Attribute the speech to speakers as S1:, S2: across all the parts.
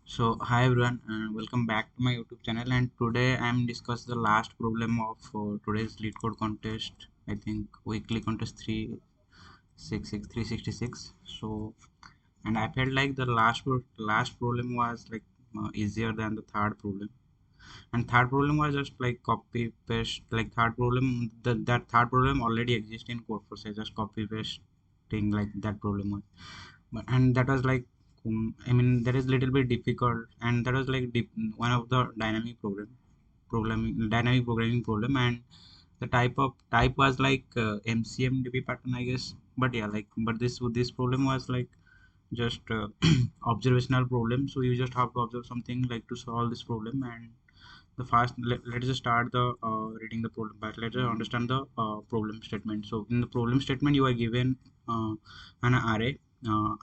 S1: So hi everyone, welcome back to my YouTube channel. And today I am discuss the last problem of today's lead code contest. I think weekly contest 366. So and I felt like the last problem was like easier than the third problem. And third problem was just like copy paste. Like third problem, that third problem already exists in code for say just copy pasting like that problem was. And that was like I mean that is little bit difficult, and that was like one of the dynamic programming problem. And the type was like MCMDB pattern, I guess. But yeah, like but this problem was like just observational problem. So you just have to observe something like to solve this problem. And let's just start the reading the problem, but let's just understand the problem statement. So in the problem statement you are given an array of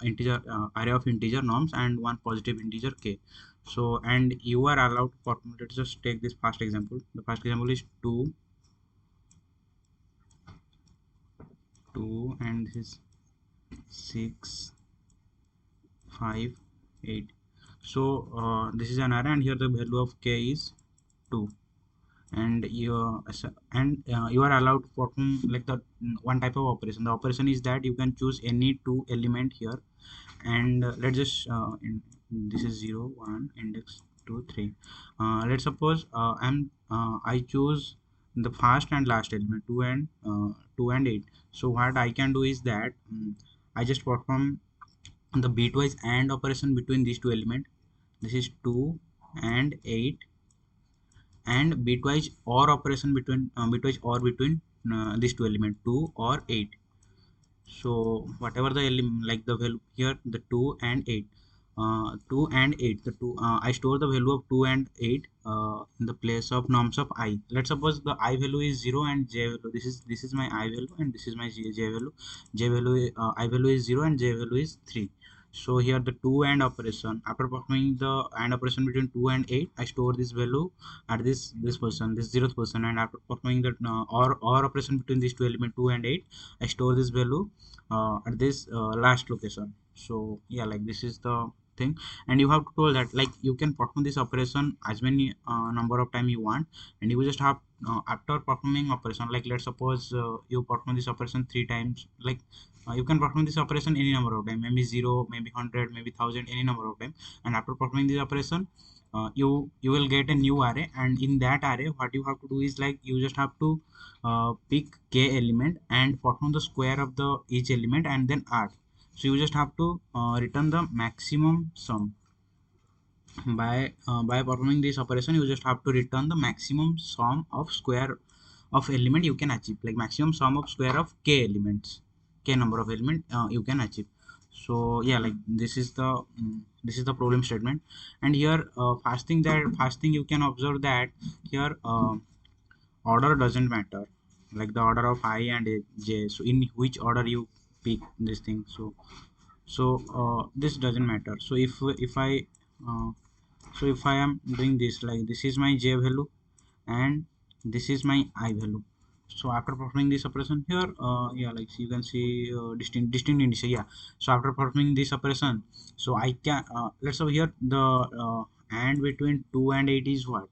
S1: integer norms and one positive integer k. So and you are allowed to perform. Let's just take this first example. The first example is 2 and this is 6 5 8. So this is an array, and here the value of k is 2. And you are allowed to perform like the one type of operation. The operation is that you can choose any two element here. And let's just this is 0 1 index 2 3. Let's suppose I choose the first and last element 2 and 8. So what I can do is that I just perform the bitwise AND operation between these two elements. This is 2 and 8, and bitwise OR operation between these two elements 2 or 8. So whatever the element, like the value here, the 2 and 8, 2 and 8, the two I store the value of 2 and 8 in the place of norms of I. Let's suppose the I value is 0 and j value, this is my I value and this is my j value. I value is 0 and j value is 3. So here the 2 and operation, after performing the and operation between 2 and 8, I store this value at this person, this 0th person. And after performing the or operation between these two element 2 and 8, I store this value at this last location. So yeah, like this is the thing. And you have to tell that like you can perform this operation as many number of time you want. And you just have after performing operation, like let's suppose you perform this operation 3 times. Like you can perform this operation any number of time, maybe 0, maybe 100, maybe 1000, any number of time. And after performing this operation, you will get a new array. And in that array what you have to do is like you just have to pick k element and perform the square of the each element and then add. So you just have to return the maximum sum. By performing this operation, you just have to return the maximum sum of square of element you can achieve, like maximum sum of square of k elements, k number of element you can achieve. So yeah, like this is the problem statement. And here first thing you can observe that here order doesn't matter, like the order of I and j. So in which order you pick this thing. So this doesn't matter. So uh, if I am doing this, like this is my j value and this is my I value. So after performing this operation here, yeah, like you can see distinct indices. Yeah. So after performing this operation, so I can let's say here the and between 2 and 8 is what?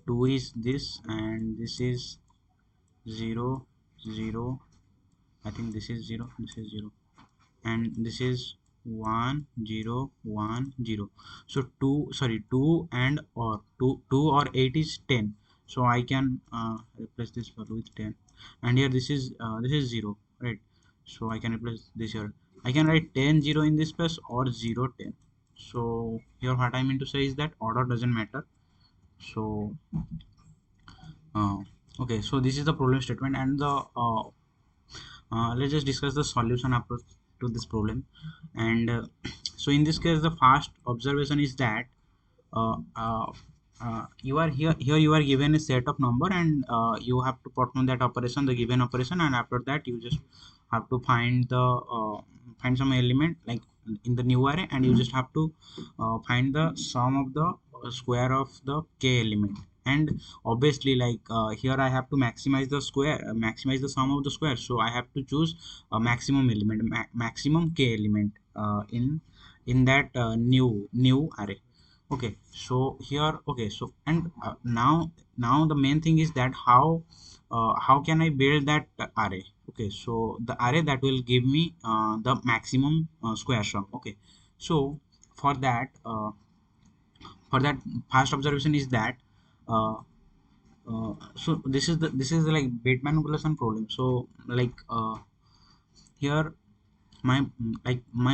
S1: 2 is this, and this is 0 0. I think this is 0, this is 0, and this is 1 0 1 0. So 2 and or 2 or 8 is 10. So I can replace this value with 10. And here this is 0, right? So I can replace this here. I can write 10 0 in this place or 0 10. So here what I mean to say is that order doesn't matter. So uh, okay, so this is the problem statement. And the let's just discuss the solution approach to this problem. And so in this case, the first observation is that uh, uh, you are here you are given a set of number, and you have to perform that operation, the given operation. And after that you just have to find some element like in the new array, and you just have to find the sum of the square of the k element. And obviously like here I have to maximize the square, maximize the sum of the square. So I have to choose a maximum element, maximum k element in that new array. Okay, so here, okay, so and now the main thing is that how can I build that array? Okay, so the array that will give me the maximum square sum. Okay, so for that uh, first observation is that uh, so this is the like bit manipulation problem. So like here my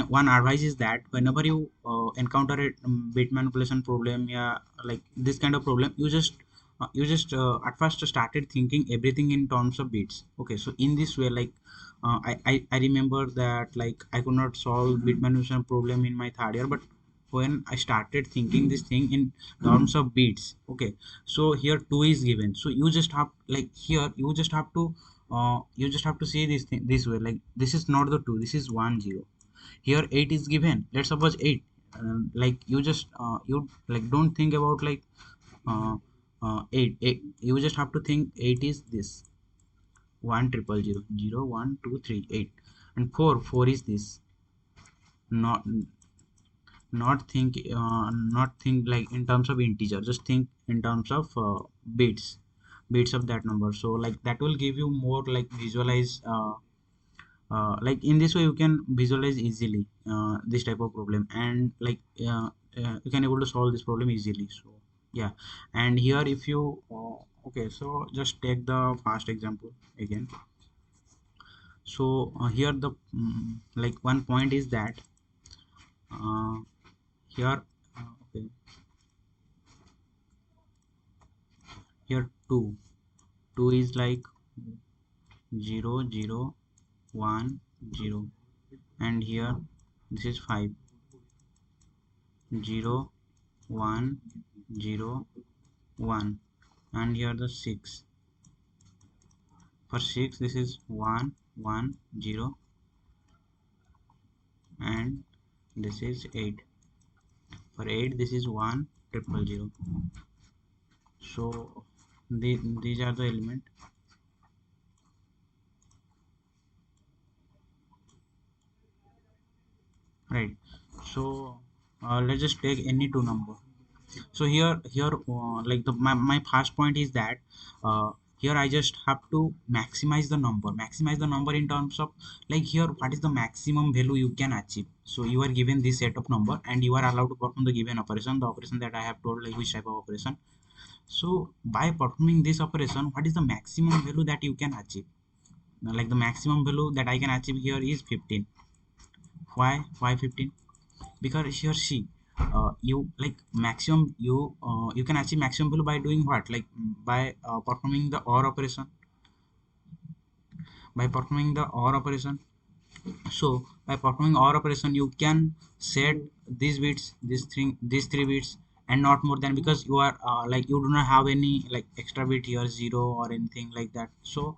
S1: one advice is that whenever you encounter a bit manipulation problem, yeah, like this kind of problem, at first started thinking everything in terms of bits. Okay, so in this way, like I remember that like I could not solve bit manipulation problem in my third year, but when I started thinking this thing in terms of bits. Okay, so here 2 is given, so you just have like here you just have to see this thing this way, like this is not the 2, this is 1 0. Here 8 is given, let's suppose 8, like you like don't think about like 8 you just have to think 8 is this 1 triple 0 0 1 2 3 8, and 4 is this, not not think like in terms of integer, just think in terms of bits of that number. So like that will give you more like visualize like in this way you can visualize easily this type of problem, and like you can able to solve this problem easily. So yeah, and here if you okay, so just take the past example again. So here the like one point is that uh, here okay, here 2 is like 0 0 1 0, and here this is 5 0 1 0 1, and here the 6, for 6 this is 1 1 0, and this is 8, for 8 this is 1 triple 0. So these are the element, right? So let's just take any two number. So here like my first point is that here I just have to maximize the number in terms of like here what is the maximum value you can achieve. So you are given this set of number and you are allowed to perform the given operation, the operation that I have told, like which type of operation. So by performing this operation, what is the maximum value that you can achieve? Now, like the maximum value that I can achieve here is 15. Why 15? Because here see you like maximum you can achieve maximum value by doing what, like by performing the OR operation, so by performing OR operation you can set these bits, these three bits, and not more than, because you are like you do not have any like extra bit here 0 or anything like that. So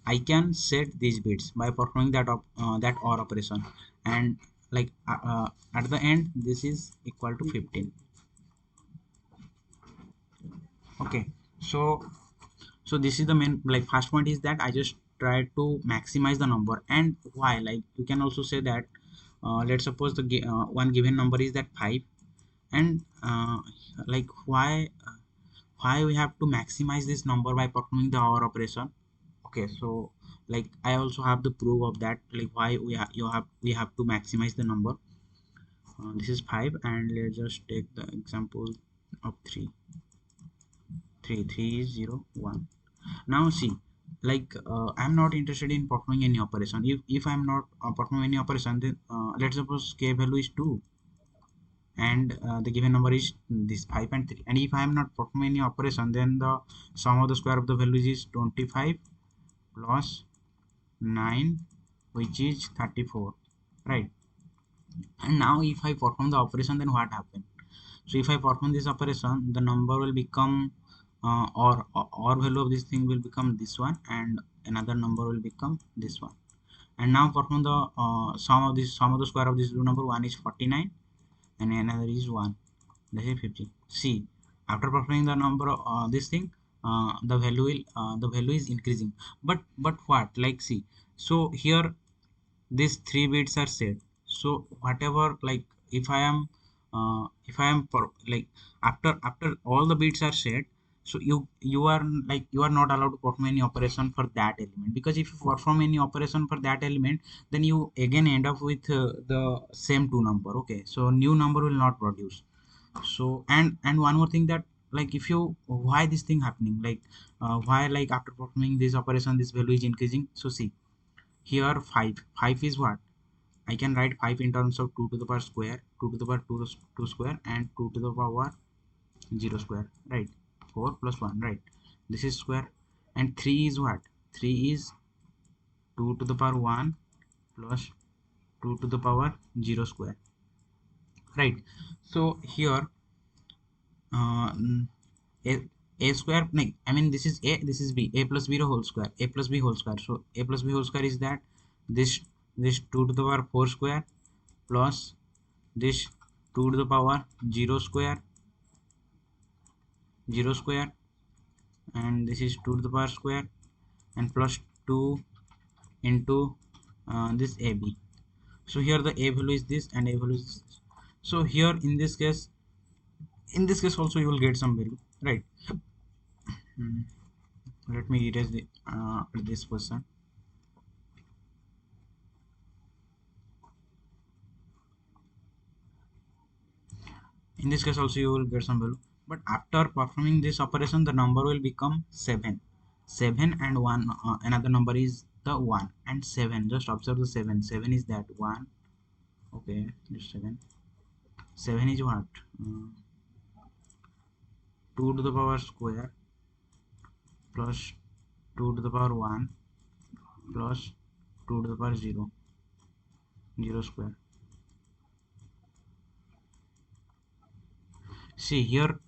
S1: I can set these bits by performing that OR operation, and like at the end this is equal to 15. Okay, so this is the main like first point is that I just try to maximize the number. And why, like you can also say that let's suppose one given number is that 5, and like why we have to maximize this number by performing the OR operation. Okay, so like I also have the proof of that, like why we have to maximize the number. This is 5, and let's just take the example of 3. 3 is 0 1. Now see, like I'm not interested in performing any operation. If I'm not performing any operation, then let's suppose k value is 2, and the given number is this 5 and 3, and if I am not performing any operation, then the sum of the square of the values is 25 plus 9, which is 34, right? And now if I perform the operation, then what happens? So if I perform this operation, the number will become or value of this thing will become this one, and another number will become this one. And now perform the sum of the square of this two number. One is 49 and another is 1, this is 50. See, after performing the number this thing, the value is increasing. But what, like see, so here these 3 bits are set. So whatever, like if I am if I am like after all the bits are set, so you are like you are not allowed to perform any operation for that element, because if you perform any operation for that element, then you again end up with the same two number. Okay, so new number will not produce. So and one more thing, that like if you, why this thing happening, like why like after performing this operation this value is increasing. So see here, 5 is what, I can write 5 in terms of 2 to the power square, 2 to the power 2 square, and 2 to the power 0 square, right? 4 plus 1, right? This is square. And 3 is what? 3 is 2 to the power 1 plus 2 to the power 0 square, right? So here, a, a square, like, I mean, this is a, this is b, a plus b the whole square, a plus b whole square. So a plus b whole square is that this this 2 to the power 4 square plus this 2 to the power 0 square, 0 square, and this is 2 to the power square, and plus 2 into this AB. So here the A value is this and A value is this. So here in this case also you will get some value, right? Let me erase this person. In this case also you will get some value, but after performing this operation the number will become 7. 7 and 1, another number is the 1 and 7. Just observe the 7. 7 is that 1. Okay, just 7. 7 is what? 2 to the power square plus 2 to the power 1 plus 2 to the power 0, 0 square. See here,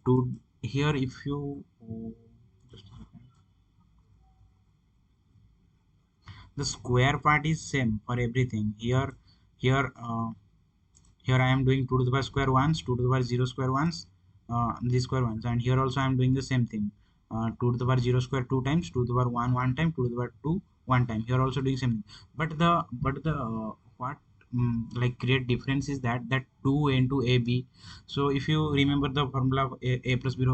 S1: here if you just a second, the square part is same for everything. Here here I am doing 2 to the power square once, 2 to the power 0 square once, this square once, and here also I am doing the same thing. 2 to the power 0 square 2 times, 2 to the power 1 1 time, 2 to the power 2 1 time. Here also doing same thing. But the what like great difference is that 2 into AB. So if you remember the formula of a plus b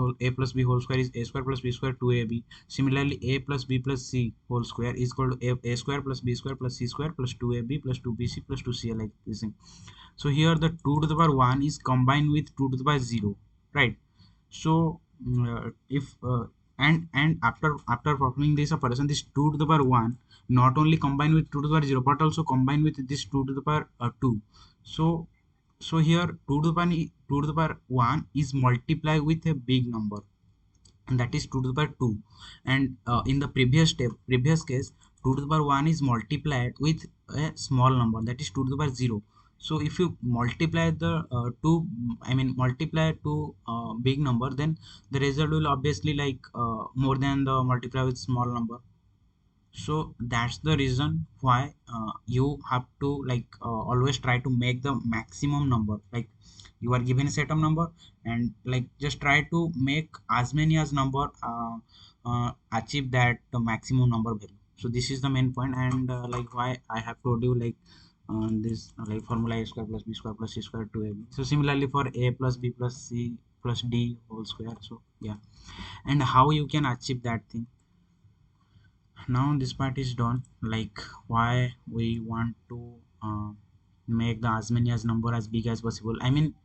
S1: whole square is a square plus b square 2ab. Similarly, a plus b plus c whole square is equal to a square plus b square plus c square plus 2ab plus 2bc plus 2c, like this thing. So here the 2 to the power 1 is combined with 2 to the power 0, right? So if and after performing this operation, this 2 to the power 1 not only combine with 2 to the power 0 but also combine with this 2 to the power 2. So here 2 to the power 2 to the power 1 is multiplied with a big number, and that is 2 to the power 2. And in the previous case, 2 to the power 1 is multiplied with a small number, that is 2 to the power 0. So if you multiply the two, I mean multiply two big number, then the result will obviously like more than the multiply with small number. So that's the reason why you have to like always try to make the maximum number. Like you are given a set of number, and like just try to make as many as number achieve that the maximum number value. So this is the main point, and like why I have told you like this like formula a square plus b square plus c square to a b. So similarly for a plus b plus c plus d whole square. So yeah, and how you can achieve that thing. Now this part is done, like why we want to make the as many as number as big as possible. I mean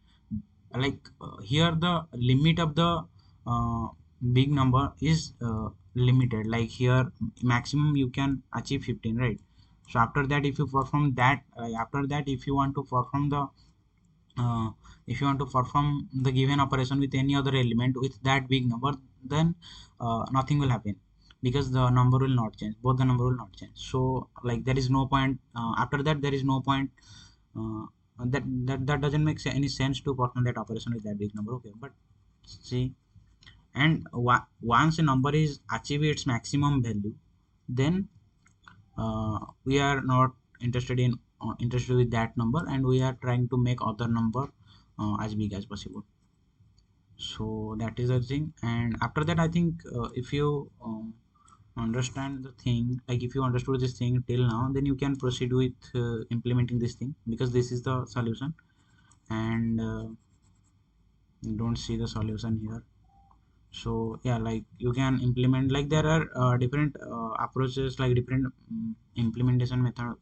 S1: like here the limit of the uh, big number is limited, like here maximum you can achieve 15, right? So after that if you perform that after that if you want to perform the uh, if you want to perform the given operation with any other element with that big number, then nothing will happen, because the number will not change, both the number will not change. So like there is no point after that, there is no point uh, that doesn't make any sense to perform that operation with that big number. Okay, but see, and once a number is achieve its maximum value, then we are not interested with that number, and we are trying to make other number as big as possible. So that is the thing. And after that I think if you understand the thing, like if you understood this thing till now, then you can proceed with implementing this thing, because this is the solution. And You don't see the solution here. So yeah, like you can implement, like there are different approaches, like different implementation method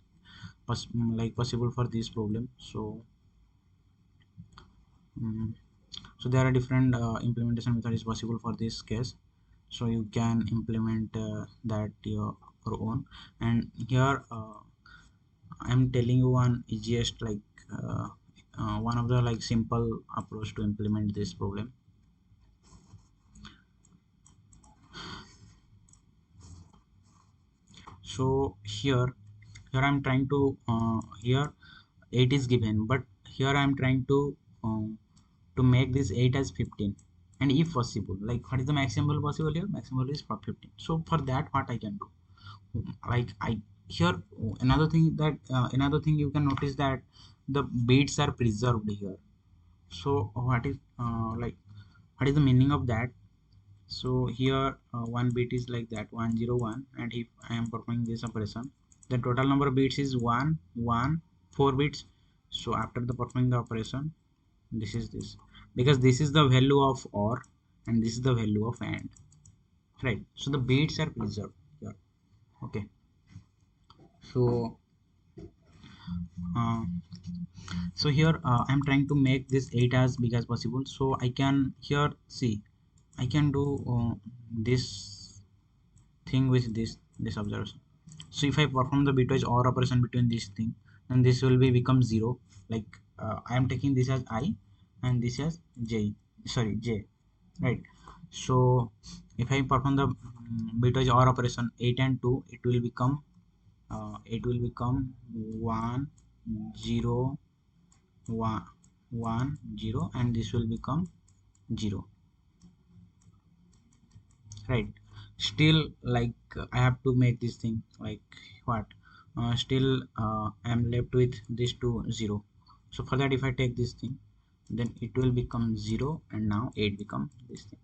S1: like possible for this problem. So um, so there are different implementation method is possible for this case, so you can implement that your own. And here I'm telling you one easiest, like one of the like simple approach to implement this problem. So here I'm trying to here 8 is given, but here I'm trying to make this 8 as 15, and if possible, like what is the maximum possible here? Maximum is for 15. So for that, what I can do, like I here another thing you can notice that the bits are preserved here. So what is like what is the meaning of that? So here one bit is like that 101, and if I am performing this operation, the total number of bits is 1 1 4 bits. So after the performing the operation, this is this, because this is the value of OR and this is the value of AND, right? So the bits are preserved here. Okay, so uh, so here I'm trying to make this 8 as big as possible, so I can here see I can do this thing with this observation. So if I perform the bitwise OR operation between this thing, then this will be become 0. Like I am taking this as I and this as j, sorry j, right? So if I perform the bitwise OR operation 8 and 2, it will become 1 0 1 1 0, and this will become 0, right? Still, like I have to make this thing like what, still I am left with this two 0. So for that, if I take this thing, then it will become 0, and now 8 become this thing,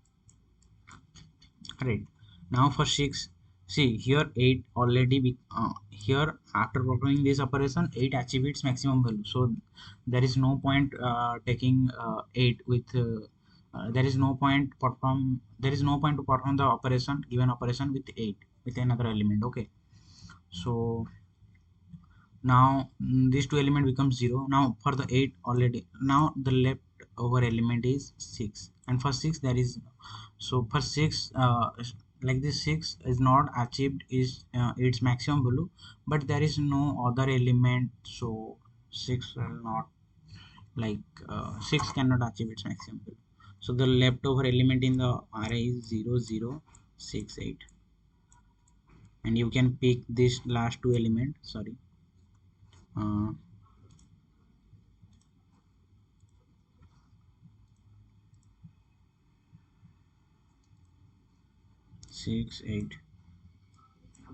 S1: right? Now for 6, see here 8 already here after performing this operation 8 achieve its maximum value. So there is no point taking 8 with there is no point to perform the operation, given operation with 8 with another element. Okay, so now these two element becomes 0. Now for the 8 already, now the left over element is 6, and for 6 there is, so for 6 like this 6 is not achieved is its maximum value, but there is no other element, so 6 will not, like 6 cannot achieve its maximum value. So the leftover element in the array is 0 0 6 8, and you can pick this last two element, sorry, uh, 6 8,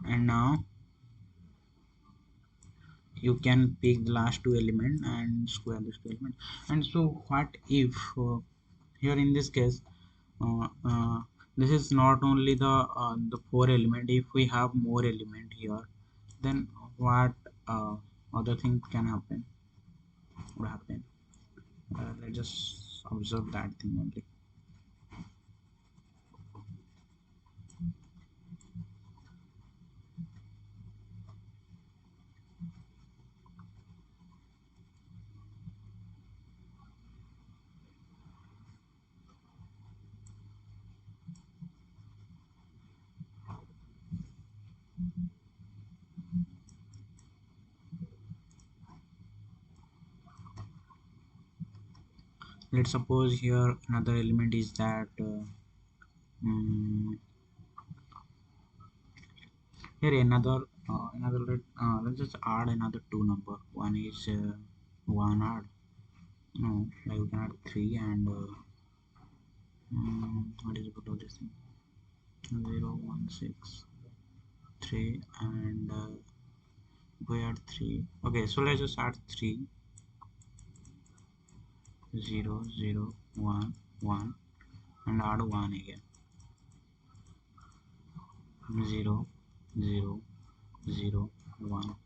S1: and now you can pick the last two element and square this two element. And so what if here in this case uh, uh, this is not only the four element, if we have more element here, then what other thing can happen, would happen, let's just observe that thing only. Let's suppose here another element is that mm, here let's just add another two number. One is one add, no, like we can add three, and what is about this thing, 0 1 6 3, and we add 3. Okay, so let's just add 3 0 0 1 1, and add 1 again, 0 0 0 1.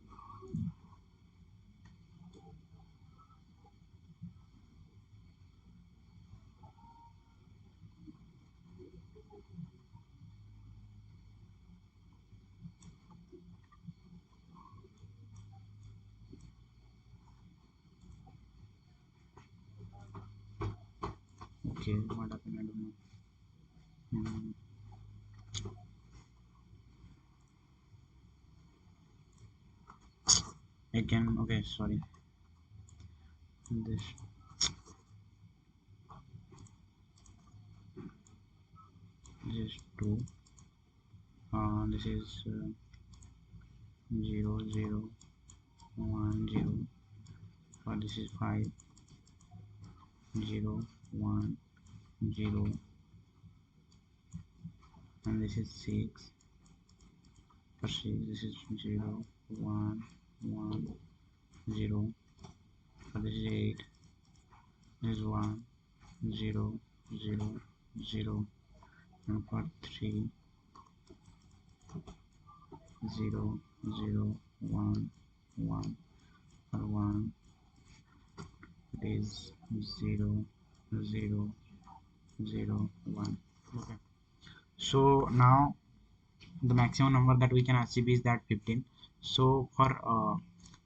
S1: Okay, what happened? I don't know. I can, okay, sorry. This is 2. This is 0 0 1 0. This is 5 0 1 0, and this is 6. For 6, this is 0 1 1 0. For this is 8. This is 1 0 0 0, and for 3 0 0 1 1. For 1 it is 0 0 0 1. Okay, so now the maximum number that we can achieve is that 15. So for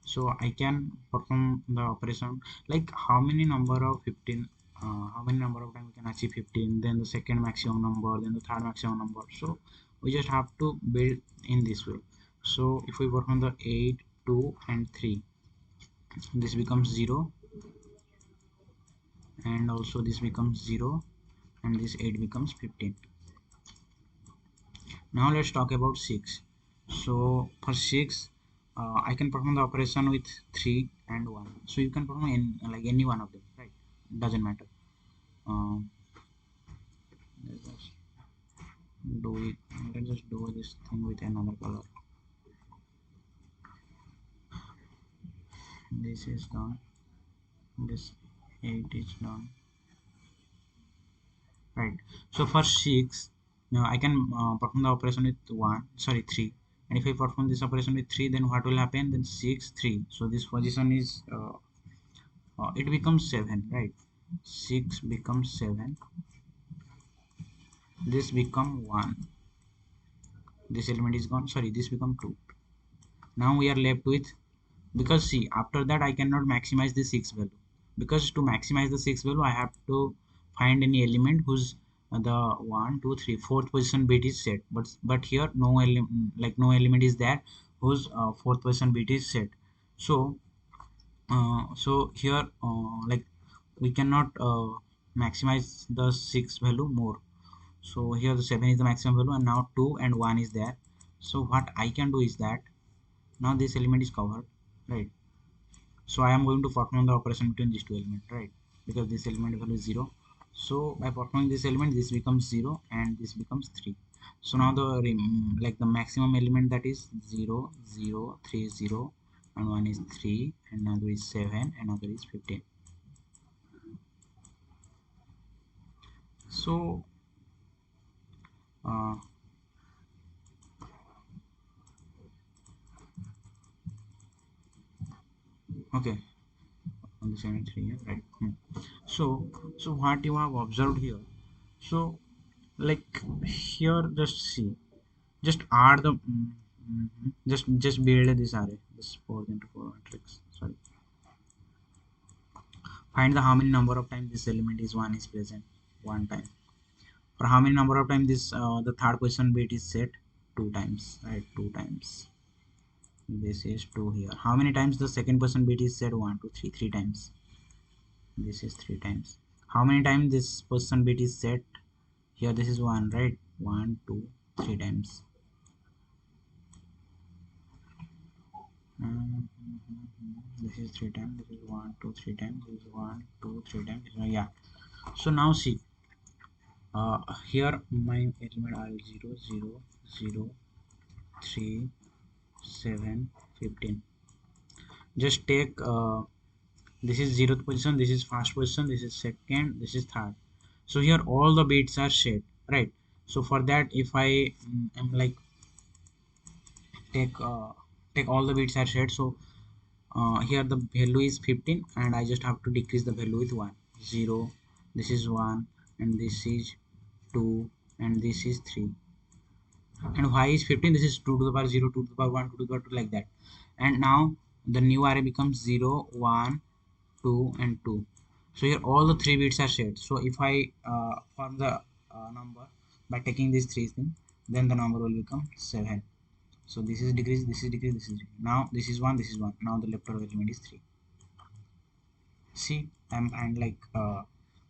S1: so I can perform the operation like how many number of 15, how many number of time we can achieve 15, then the second maximum number, then the third maximum number. So we just have to build in this way. So if we perform the 8 2 and 3, this becomes 0, and also this becomes 0, and this 8 becomes 15. Now let's talk about 6. So for 6, I can perform the operation with 3 and 1. So you can perform like any one of them, right? Doesn't matter. Let's just do it. Let's just do this thing with another color. This is done. This 8 is done. Right. So for 6, now I can perform the operation with 3. And if I perform this operation with 3, then what will happen? Then 6 3. So this position is it becomes 7, right? 6 becomes 7. This become 1. This element is gone. Sorry, this become 2. Now we are left with, because see, after that I cannot maximize the 6 value, because to maximize the 6 value I have to find any element whose the 1 2 3 4th position bit is set, but here no element, like no element is there whose 4th position bit is set. So so here like we cannot maximize the 6 value more. So here the 7 is the maximum value, and now 2 and 1 is there. So what I can do is that now this element is covered, right? So I am going to perform the operation between these two elements, right? Because this element value is 0. So by performing this element, this becomes 0 and this becomes 3. So now the like the maximum element, that is 0 0 3 0, and one is 3, and another is 7, another is 15. So okay, on the 73 here, right? So what you have observed here, so like here, just see, just add the just build this array, this 4 into 4 matrix. Sorry, find the how many number of times this element is 1 is present. 1 time. For how many number of times this the third position bit is set? 2 times, right? 2 times. This is 2 here. How many times the second position bit is set? 1 2 3, 3 times. This is 3 times. How many times this position bit is set? Here this is 1, right? 1 2 3 times. This is 3 times. This is 1 2 3 times. This is 1 2 3 times. Yeah. So now see, here my element are 0 0 0 3 7 15. Just take this is 0th position, this is first position, this is second, this is third. So here all the bits are set, right? So for that, if I am like take all the bits are set, so here the value is 15, and I just have to decrease the value with 1 0. This is 1, and this is 2, and this is 3. And y is 15, this is 2 to the power 0, 2 to the power 1, 2 to the power 2, like that. And now the new array becomes 0 1 2 and 2. So here all the three bits are shared. So if I form the number by taking these three things, then the number will become 7. So this is decrease, this is decrease, this is decrease. Now this is 1, this is 1. Now the leftover element is 3. See, and like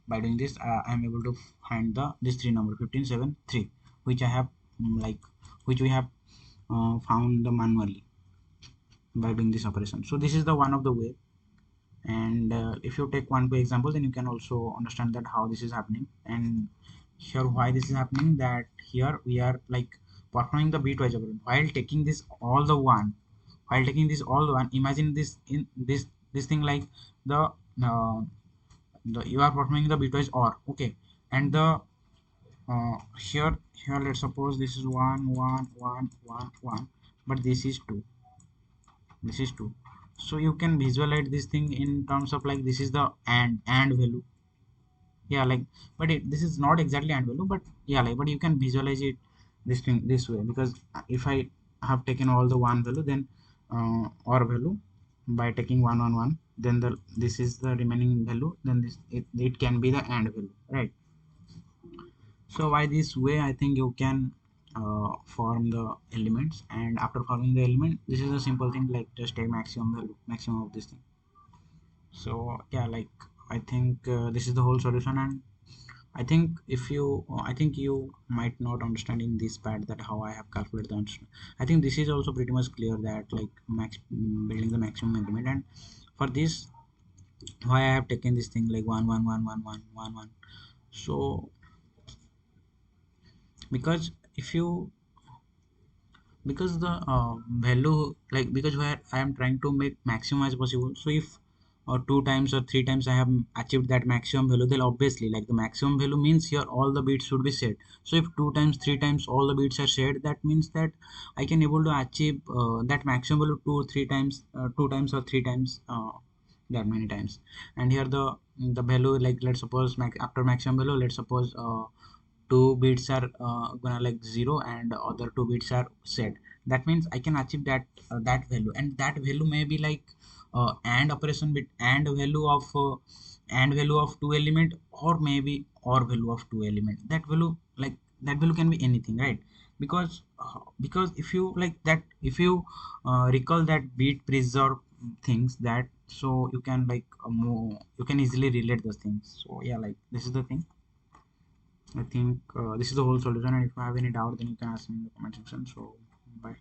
S1: by doing this I'm able to find the this three number 15 7 3, which I have like which we have found the manually by doing this operation. So this is the one of the way. And if you take one two example, then you can also understand that how this is happening. And here why this is happening, that here we are like performing the bitwise operation while taking this all the one, while taking this all the one. Imagine this in this thing like the uh, you are performing the bitwise or, okay, and the here let's suppose this is 1 1 1 1 1, but this is 2, this is 2. So you can visualize this thing in terms of like this is the and value. Yeah, like, but this is not exactly and value, but yeah, like, but you can visualize it this thing this way, because if I have taken all the one value, then or value by taking 1 1 1, then this is the remaining value, then it can be the and value, right? So by this way I think you can form the elements. And after forming the element, this is a simple thing, like just take maximum value, maximum of this thing. So yeah, like, I think this is the whole solution. And I think if you I think you might not understand in this part that how I have calculated the answer. I think this is also pretty much clear, that like building the maximum element. And for this, why I have taken this thing like 1 1 1 1 1 1 1. So because if you because the value, like, because where I am trying to make maximum as possible. So if two times or three times I have achieved that maximum value, then obviously, like, the maximum value means here all the bits should be shared. So if two times three times all the bits are shared, that means that I can able to achieve that maximum value two times or three times, that many times. And here the value, like, let's suppose after maximum value, let's suppose two bits are gonna like 0 and other two bits are set. That means I can achieve that value, and that value may be like and operation bit and value of two element, or maybe or value of two element. That value, like, that value can be anything, right? Because if you like that, if you recall that bit preserve things, that so you can like you can easily relate those things. So yeah, like, this is the thing. I think this is the whole solution, and if you have any doubt, then you can ask me in the comment section. So bye.